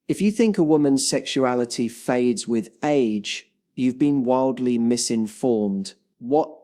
If you think a woman's sexuality fades with age, you've been wildly misinformed. What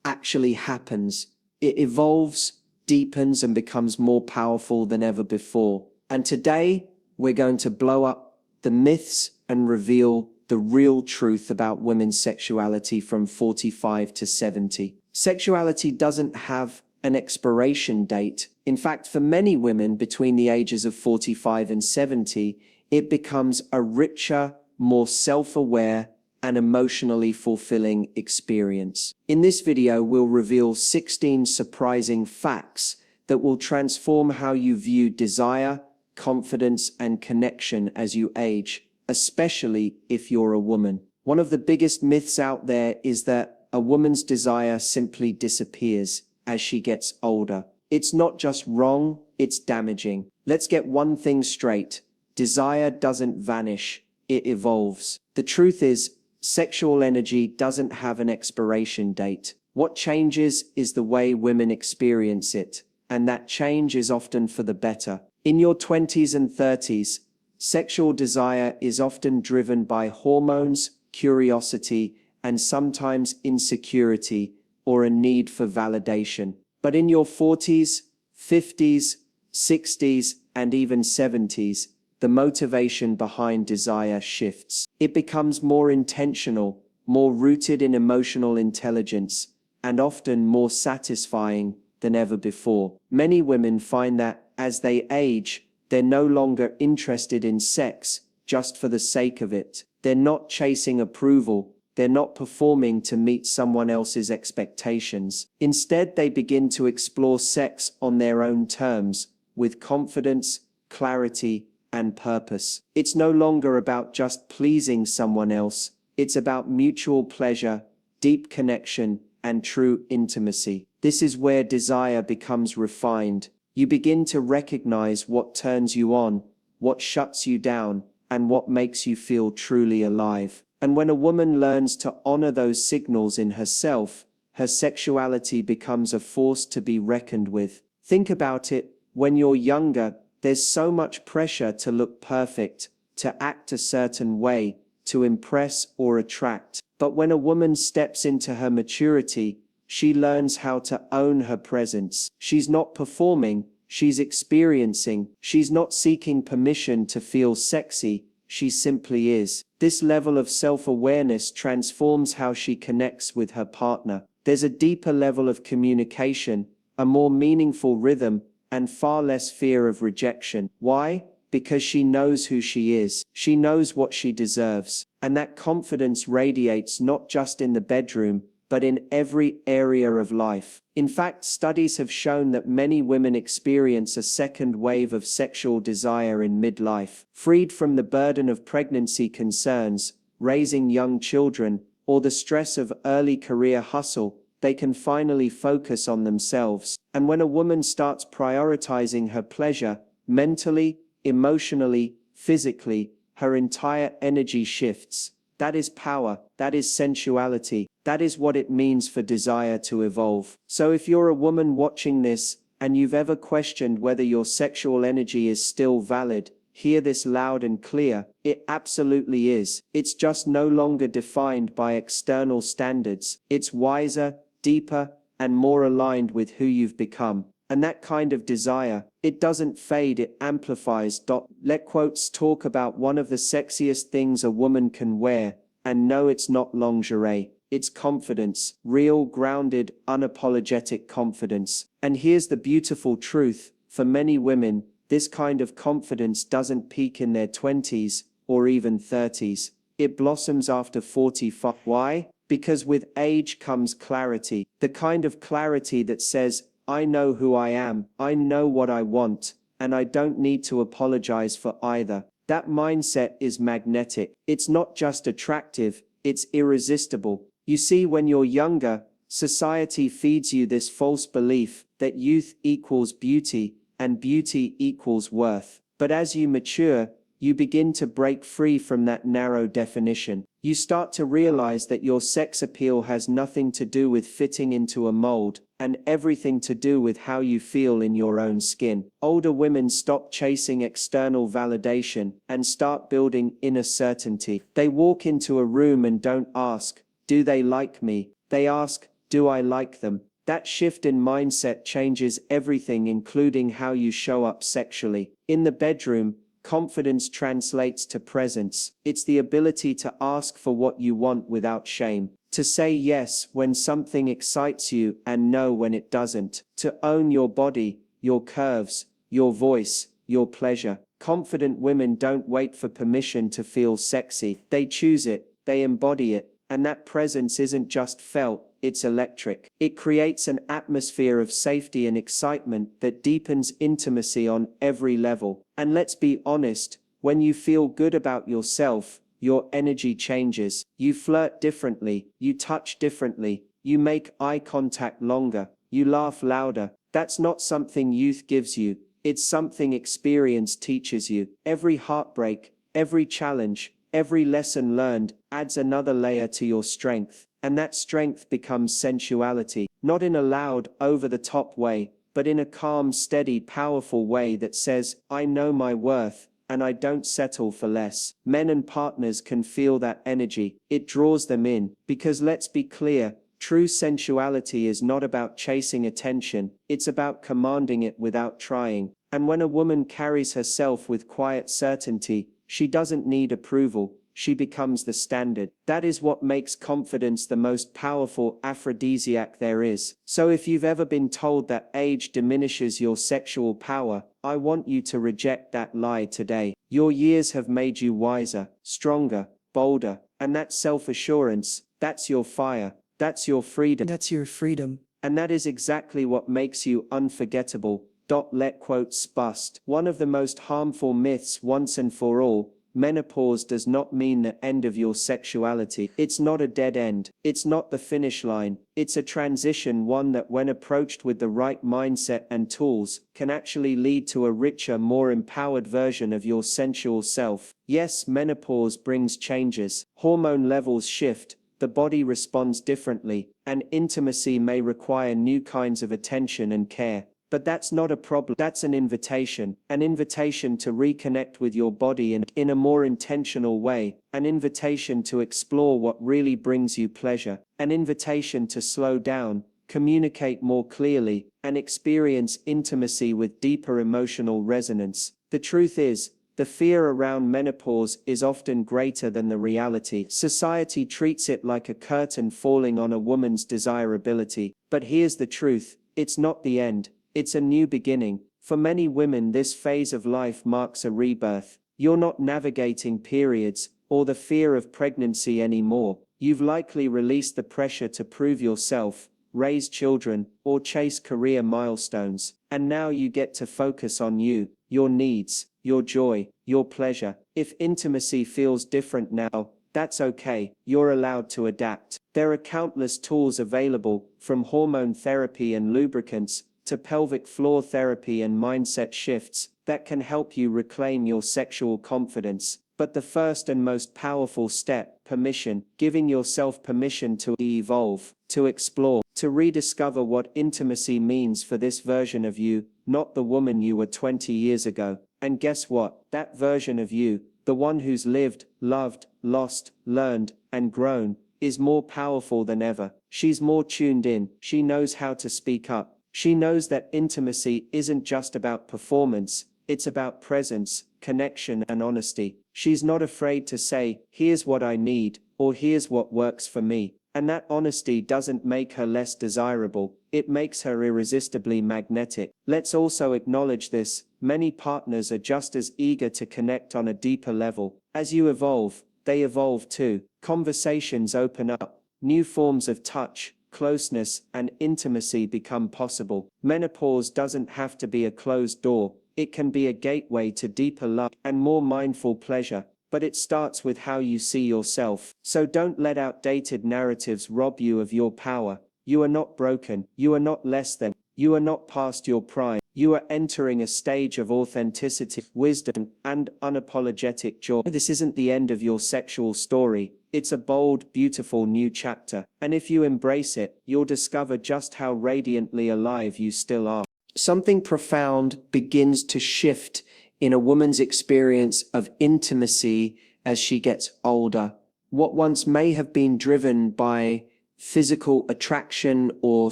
actually happens? It evolves, deepens, and becomes more powerful than ever before. And today, we're going to blow up the myths and reveal the real truth about women's sexuality from 45 to 70. Sexuality doesn't have an expiration date. In fact, for many women between the ages of 45 and 70, it becomes a richer, more self-aware, and emotionally fulfilling experience. In this video, we'll reveal 16 surprising facts that will transform how you view desire, confidence, and connection as you age, especially if you're a woman. One of the biggest myths out there is that a woman's desire simply disappears as she gets older. It's not just wrong, it's damaging. Let's get one thing straight. Desire doesn't vanish, it evolves. The truth is, sexual energy doesn't have an expiration date. What changes is the way women experience it, and that change is often for the better. In your 20s and 30s, sexual desire is often driven by hormones, curiosity, and sometimes insecurity or a need for validation. But in your 40s, 50s, 60s, and even 70s, the motivation behind desire shifts. It becomes more intentional, more rooted in emotional intelligence, and often more satisfying than ever before. Many women find that, as they age, they're no longer interested in sex just for the sake of it. They're not chasing approval. They're not performing to meet someone else's expectations. Instead, they begin to explore sex on their own terms, with confidence, clarity, and purpose. It's no longer about just pleasing someone else. It's about mutual pleasure, deep connection, and true intimacy. This is where desire becomes refined. You begin to recognize what turns you on, what shuts you down, and what makes you feel truly alive. And when a woman learns to honor those signals in herself, her sexuality becomes a force to be reckoned with. Think about it. When you're younger, there's so much pressure to look perfect, to act a certain way, to impress or attract. But when a woman steps into her maturity, she learns how to own her presence. She's not performing, she's experiencing. She's not seeking permission to feel sexy, she simply is. This level of self-awareness transforms how she connects with her partner. There's a deeper level of communication, a more meaningful rhythm, and far less fear of rejection. Why? Because she knows who she is. She knows what she deserves. And that confidence radiates not just in the bedroom, but in every area of life. In fact, studies have shown that many women experience a second wave of sexual desire in midlife. Freed from the burden of pregnancy concerns, raising young children, or the stress of early career hustle, they can finally focus on themselves. And when a woman starts prioritizing her pleasure, mentally, emotionally, physically, her entire energy shifts. That is power, that is sensuality, that is what it means for desire to evolve. So if you're a woman watching this, and you've ever questioned whether your sexual energy is still valid, hear this loud and clear. It absolutely is. It's just no longer defined by external standards. It's wiser, deeper, and more aligned with who you've become. And that kind of desire, it doesn't fade, it amplifies. Let quotes talk about one of the sexiest things a woman can wear, and no, it's not lingerie. It's confidence, real, grounded, unapologetic confidence. And here's the beautiful truth. For many women, this kind of confidence doesn't peak in their 20s or even 30s. It blossoms after 45. Why? Because with age comes clarity. The kind of clarity that says, I know who I am, I know what I want, and I don't need to apologize for either. That mindset is magnetic. It's not just attractive, it's irresistible. You see, when you're younger, society feeds you this false belief that youth equals beauty, and beauty equals worth. But as you mature, you begin to break free from that narrow definition. You start to realize that your sex appeal has nothing to do with fitting into a mold, and everything to do with how you feel in your own skin. Older women stop chasing external validation and start building inner certainty. They walk into a room and don't ask, "Do they like me?" They ask, "Do I like them?" That shift in mindset changes everything, including how you show up sexually. In the bedroom, confidence translates to presence. It's the ability to ask for what you want without shame, to say yes when something excites you and no when it doesn't, to own your body, your curves, your voice, your pleasure. Confident women don't wait for permission to feel sexy. They choose it, they embody it, and that presence isn't just felt, it's electric. It creates an atmosphere of safety and excitement that deepens intimacy on every level. And let's be honest, when you feel good about yourself, your energy changes. You flirt differently, you touch differently, you make eye contact longer, you laugh louder. That's not something youth gives you, it's something experience teaches you. Every heartbreak, every challenge, every lesson learned adds another layer to your strength, and that strength becomes sensuality, not in a loud, over-the-top way, but in a calm, steady, powerful way that says, "I know my worth, and I don't settle for less." Men and partners can feel that energy. It draws them in, because let's be clear, true sensuality is not about chasing attention, it's about commanding it without trying. And when a woman carries herself with quiet certainty, she doesn't need approval, she becomes the standard. That is what makes confidence the most powerful aphrodisiac there is. So if you've ever been told that age diminishes your sexual power, I want you to reject that lie today. Your years have made you wiser, stronger, bolder, and that self-assurance, that's your fire, that's your freedom. That's your freedom. And that is exactly what makes you unforgettable. Let quotes bust. One of the most harmful myths once and for all, menopause does not mean the end of your sexuality. It's not a dead end. It's not the finish line. It's a transition, one that when approached with the right mindset and tools, can actually lead to a richer, more empowered version of your sensual self. Yes, menopause brings changes. Hormone levels shift. The body responds differently, and intimacy may require new kinds of attention and care. But that's not a problem, that's an invitation to reconnect with your body and in a more intentional way, an invitation to explore what really brings you pleasure, an invitation to slow down, communicate more clearly, and experience intimacy with deeper emotional resonance. The truth is, the fear around menopause is often greater than the reality. Society treats it like a curtain falling on a woman's desirability. But here's the truth, it's not the end. It's a new beginning. For many women, this phase of life marks a rebirth. You're not navigating periods or the fear of pregnancy anymore. You've likely released the pressure to prove yourself, raise children, or chase career milestones. And now you get to focus on you, your needs, your joy, your pleasure. If intimacy feels different now, that's okay. You're allowed to adapt. There are countless tools available, from hormone therapy and lubricants to pelvic floor therapy and mindset shifts, that can help you reclaim your sexual confidence. But the first and most powerful step, permission, giving yourself permission to evolve, to explore, to rediscover what intimacy means for this version of you, not the woman you were 20 years ago. And guess what? That version of you, the one who's lived, loved, lost, learned, and grown, is more powerful than ever. She's more tuned in. She knows how to speak up. She knows that intimacy isn't just about performance, it's about presence, connection, and honesty. She's not afraid to say, "Here's what I need," or "Here's what works for me." And that honesty doesn't make her less desirable, it makes her irresistibly magnetic. Let's also acknowledge this, many partners are just as eager to connect on a deeper level. As you evolve, they evolve too. Conversations open up, new forms of touch, closeness, and intimacy become possible. Menopause doesn't have to be a closed door, it can be a gateway to deeper love and more mindful pleasure. But it starts with how you see yourself. So don't let outdated narratives rob you of your power. You are not broken, you are not less than, you are not past your prime. You are entering a stage of authenticity, wisdom, and unapologetic joy. This isn't the end of your sexual story. It's a bold, beautiful new chapter. And if you embrace it, you'll discover just how radiantly alive you still are. Something profound begins to shift in a woman's experience of intimacy as she gets older. What once may have been driven by physical attraction or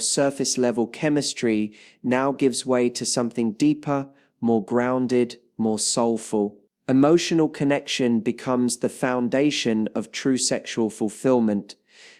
surface level chemistry now gives way to something deeper, more grounded, more soulful. Emotional connection becomes the foundation of true sexual fulfillment.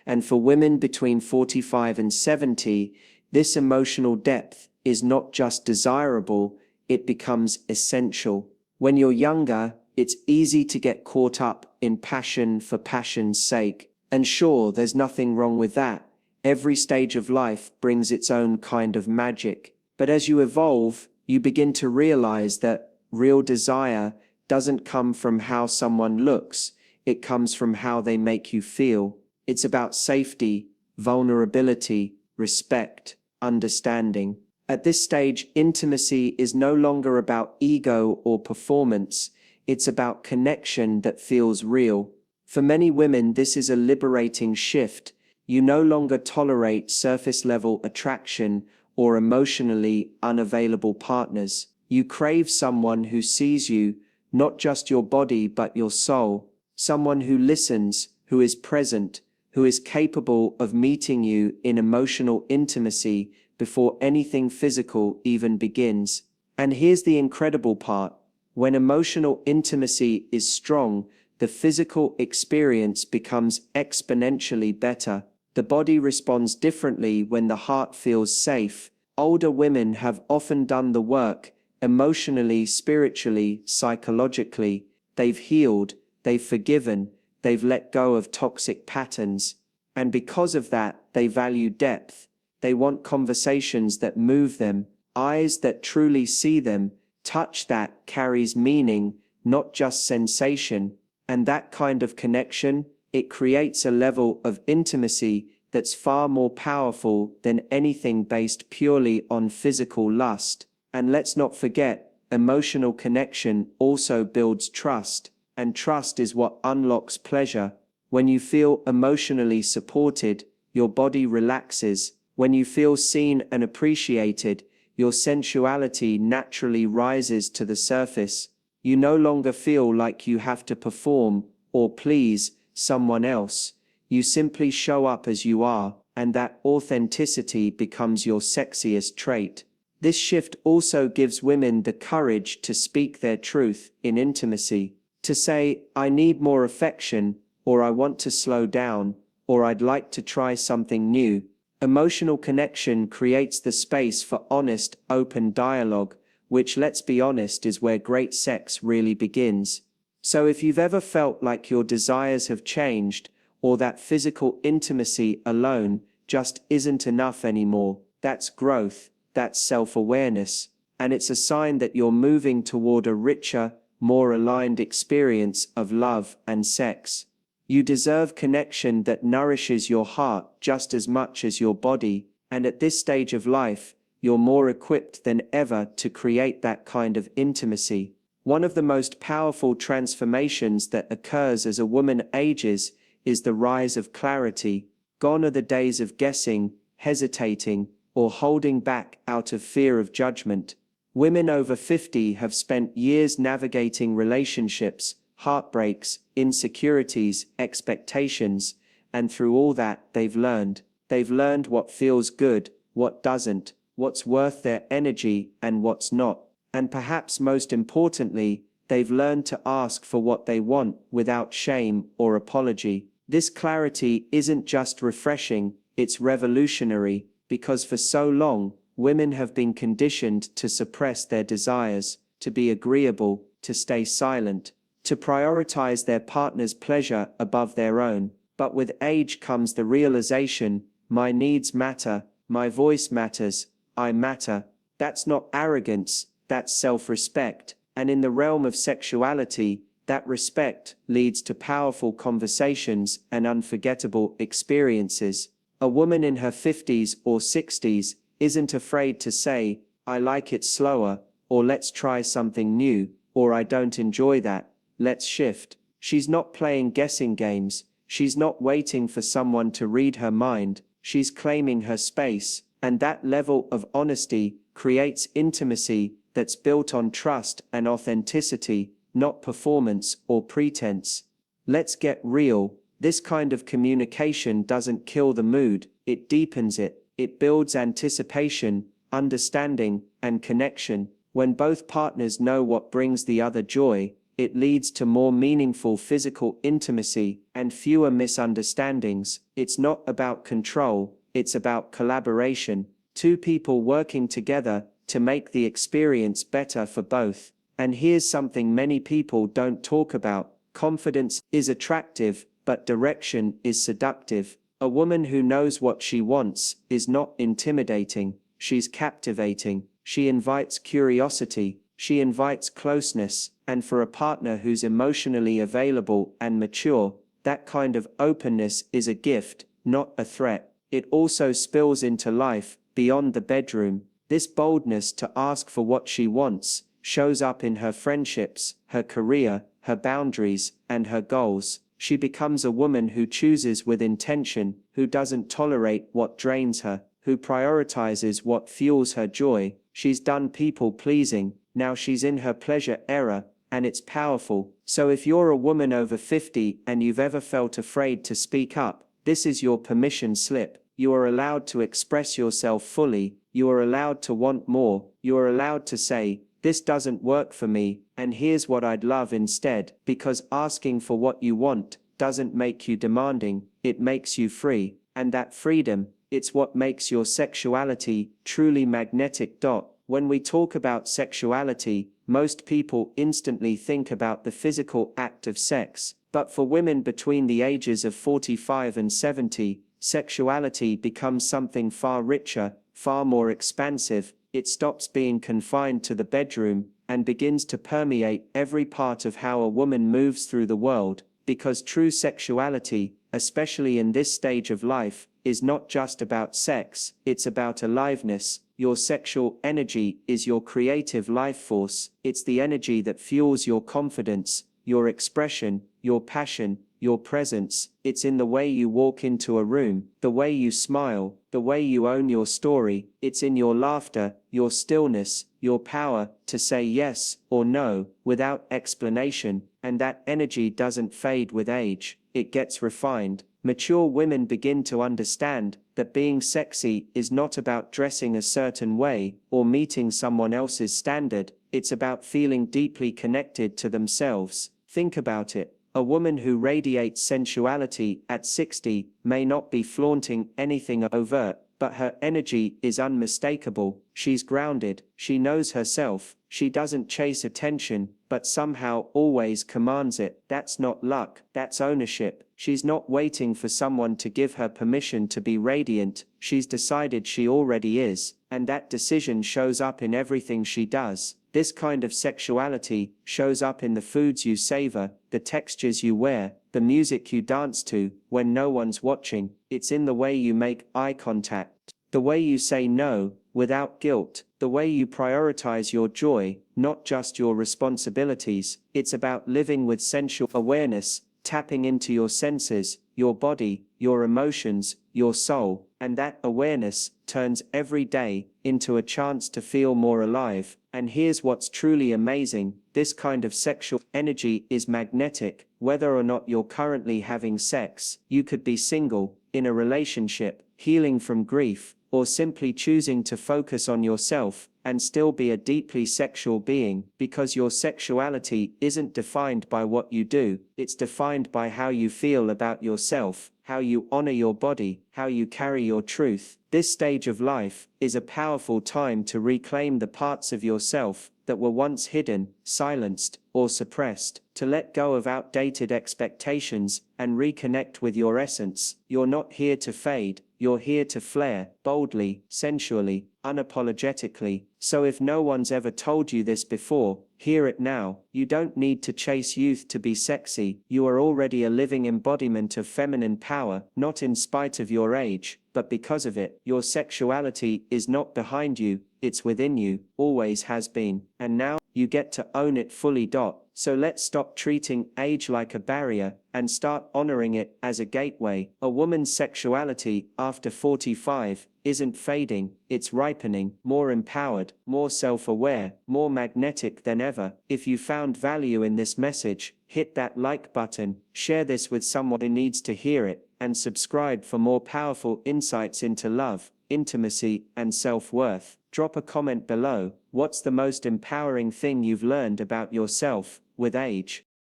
And for women between 45 and 70, this emotional depth is not just desirable, it becomes essential. When you're younger, it's easy to get caught up in passion for passion's sake. And sure, there's nothing wrong with that. Every stage of life brings its own kind of magic. But as you evolve, you begin to realize that real desire doesn't come from how someone looks, it comes from how they make you feel. It's about safety, vulnerability, respect, understanding. At this stage, intimacy is no longer about ego or performance, it's about connection that feels real. For many women, this is a liberating shift. You no longer tolerate surface-level attraction or emotionally unavailable partners. You crave someone who sees you, not just your body but your soul. Someone who listens, who is present, who is capable of meeting you in emotional intimacy before anything physical even begins. And here's the incredible part. When emotional intimacy is strong, the physical experience becomes exponentially better. The body responds differently when the heart feels safe. Older women have often done the work, emotionally, spiritually, psychologically. They've healed, they've forgiven, they've let go of toxic patterns. And because of that, they value depth. They want conversations that move them, eyes that truly see them, touch that carries meaning, not just sensation. And that kind of connection, it creates a level of intimacy that's far more powerful than anything based purely on physical lust. And let's not forget, emotional connection also builds trust, and trust is what unlocks pleasure. When you feel emotionally supported, your body relaxes. When you feel seen and appreciated, your sensuality naturally rises to the surface. You no longer feel like you have to perform or please someone else. You simply show up as you are, and that authenticity becomes your sexiest trait. This shift also gives women the courage to speak their truth in intimacy. To say, I need more affection, or I want to slow down, or I'd like to try something new. Emotional connection creates the space for honest, open dialogue, which, let's be honest, is where great sex really begins. So if you've ever felt like your desires have changed, or that physical intimacy alone just isn't enough anymore, that's growth, that's self-awareness, and it's a sign that you're moving toward a richer, more aligned experience of love and sex. You deserve connection that nourishes your heart just as much as your body, and at this stage of life, you're more equipped than ever to create that kind of intimacy. One of the most powerful transformations that occurs as a woman ages is the rise of clarity. Gone are the days of guessing, hesitating, or holding back out of fear of judgment. Women over 50 have spent years navigating relationships, heartbreaks, insecurities, expectations, and through all that, they've learned. They've learned what feels good, what doesn't, what's worth their energy, and what's not. And perhaps most importantly, they've learned to ask for what they want without shame or apology. This clarity isn't just refreshing, it's revolutionary, because for so long, women have been conditioned to suppress their desires, to be agreeable, to stay silent, to prioritize their partner's pleasure above their own. But with age comes the realization, my needs matter, my voice matters, I matter. That's not arrogance, that's self-respect. And in the realm of sexuality, that respect leads to powerful conversations and unforgettable experiences. A woman in her 50s or 60s isn't afraid to say, I like it slower, or let's try something new, or I don't enjoy that, let's shift. She's not playing guessing games, she's not waiting for someone to read her mind, she's claiming her space, and that level of honesty creates intimacy that's built on trust and authenticity, not performance or pretense. Let's get real. This kind of communication doesn't kill the mood, it deepens it. It builds anticipation, understanding, and connection. When both partners know what brings the other joy, it leads to more meaningful physical intimacy and fewer misunderstandings. It's not about control, it's about collaboration. Two people working together to make the experience better for both. And here's something many people don't talk about. Confidence is attractive, but direction is seductive. A woman who knows what she wants is not intimidating, she's captivating. She invites curiosity, she invites closeness, and for a partner who's emotionally available and mature, that kind of openness is a gift, not a threat. It also spills into life, beyond the bedroom. This boldness to ask for what she wants shows up in her friendships, her career, her boundaries, and her goals. She becomes a woman who chooses with intention, who doesn't tolerate what drains her, who prioritizes what fuels her joy. She's done people pleasing, now she's in her pleasure era, and it's powerful. So if you're a woman over 50 and you've ever felt afraid to speak up, this is your permission slip. You are allowed to express yourself fully, you are allowed to want more, you are allowed to say, this doesn't work for me, and here's what I'd love instead, because asking for what you want doesn't make you demanding, it makes you free, and that freedom, it's what makes your sexuality truly magnetic. When we talk about sexuality, most people instantly think about the physical act of sex, but for women between the ages of 45 and 70, sexuality becomes something far richer, far more expansive. It stops being confined to the bedroom and begins to permeate every part of how a woman moves through the world, because true sexuality, especially in this stage of life, is not just about sex, it's about aliveness. Your sexual energy is your creative life force, it's the energy that fuels your confidence, your expression, your passion, your presence. It's in the way you walk into a room, the way you smile, the way you own your story. It's in your laughter, your stillness, your power to say yes or no without explanation, and that energy doesn't fade with age, it gets refined. Mature women begin to understand that being sexy is not about dressing a certain way or meeting someone else's standard, it's about feeling deeply connected to themselves. Think about it. A woman who radiates sensuality at 60 may not be flaunting anything overt, but her energy is unmistakable. She's grounded, she knows herself, she doesn't chase attention, but somehow always commands it. That's not luck, that's ownership. She's not waiting for someone to give her permission to be radiant, she's decided she already is, and that decision shows up in everything she does. This kind of sexuality shows up in the foods you savor, the textures you wear, the music you dance to when no one's watching. It's in the way you make eye contact, the way you say no without guilt, the way you prioritize your joy, not just your responsibilities. It's about living with sensual awareness, tapping into your senses, your body, your emotions, your soul, and that awareness turns every day into a chance to feel more alive. And here's what's truly amazing, this kind of sexual energy is magnetic. Whether or not you're currently having sex, you could be single, in a relationship, healing from grief, or simply choosing to focus on yourself and still be a deeply sexual being, because your sexuality isn't defined by what you do, it's defined by how you feel about yourself, how you honor your body, how you carry your truth. This stage of life is a powerful time to reclaim the parts of yourself that were once hidden, silenced, or suppressed, to let go of outdated expectations and reconnect with your essence. You're not here to fade, You're here to flare, boldly, sensually, unapologetically. So if no one's ever told you this before, hear it now. You don't need to chase youth to be sexy. You are already a living embodiment of feminine power, not in spite of your age, but because of it. Your sexuality is not behind you, it's within you, always has been, and now you get to own it fully. So let's stop treating age like a barrier and start honoring it as a gateway. A woman's sexuality after 45 isn't fading, it's ripening, more empowered, more self-aware, more magnetic than ever. If you found value in this message, hit that like button, share this with someone who needs to hear it, and subscribe for more powerful insights into love, intimacy, and self-worth. Drop a comment below. What's the most empowering thing you've learned about yourself with age?